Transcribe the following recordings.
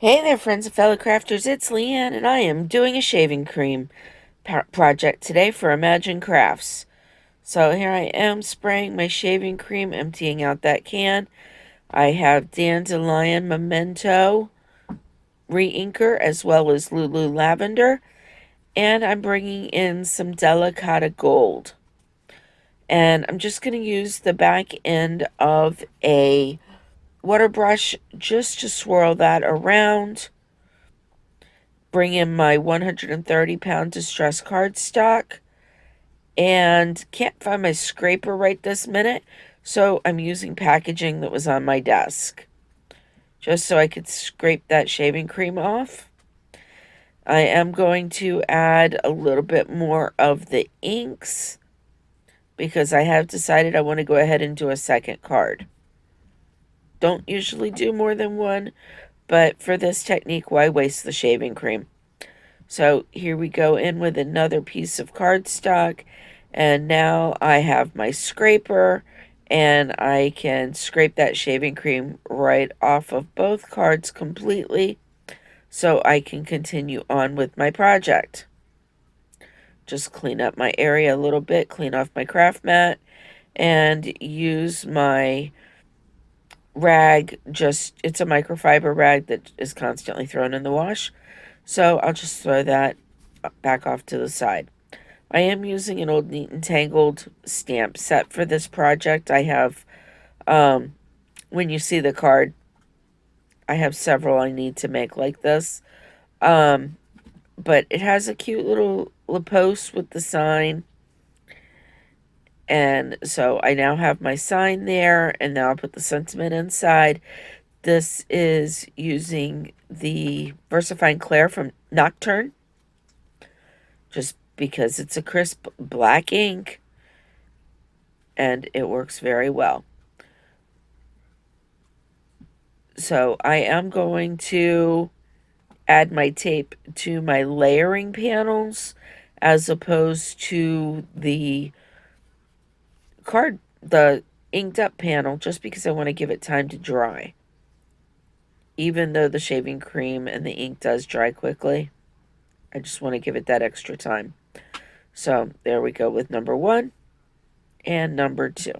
Hey there, friends and fellow crafters, it's LeeAnn, and I am doing a shaving cream project today for Imagine Crafts. So here I am spraying my shaving cream, emptying out that can. I have Dandelion Memento reinker as well as Lulu Lavender, and I'm bringing in some Delicata Gold. And I'm just going to use the back end of a water brush just to swirl that around. Bring in my 130-pound distressed cardstock, and can't find my scraper right this minute, so I'm using packaging that was on my desk just so I could scrape that shaving cream off. I am going to add a little bit more of the inks because I have decided I want to go ahead and do a second card. Don't usually do more than one, but for this technique, why waste the shaving cream? So here we go in with another piece of cardstock, and now I have my scraper, and I can scrape that shaving cream right off of both cards completely so I can continue on with my project. Just clean up my area a little bit, clean off my craft mat, and use my rag. It's a microfiber rag that is constantly thrown in the wash. So I'll just throw that back off to the side. I am using an old Neat and Tangled stamp set for this project. I have, when you see the card, I have several I need to make like this. But it has a cute little post with the sign. And so I now have my sign there, and now I'll put the sentiment inside. This is using the VersaFine Clair from Nocturne, just because it's a crisp black ink, and it works very well. So I am going to add my tape to my layering panels as opposed to the inked up panel, just because I want to give it time to dry. Even though the shaving cream and the ink does dry quickly, I just want to give it that extra time. So there we go with number 1 and number 2.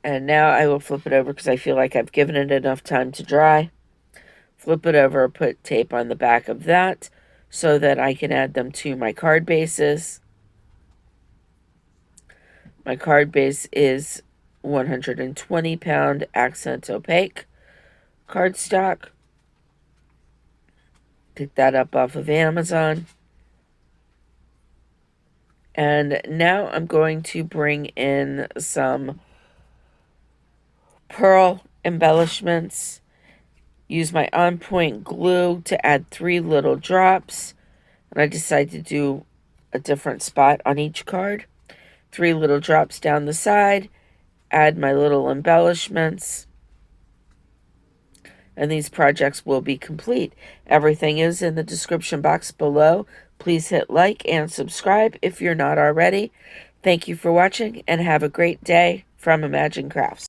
And now I will flip it over because I feel like I've given it enough time to dry. Flip it over, put tape on the back of that so that I can add them to my card bases. My card base is 120-pound accent opaque cardstock. Pick that up off of Amazon. And now I'm going to bring in some pearl embellishments. Use my On Point glue to add 3 little drops. And I decided to do a different spot on each card. 3 little drops down the side. Add my little embellishments. And these projects will be complete. Everything is in the description box below. Please hit like and subscribe if you're not already. Thank you for watching, and have a great day from Imagine Crafts.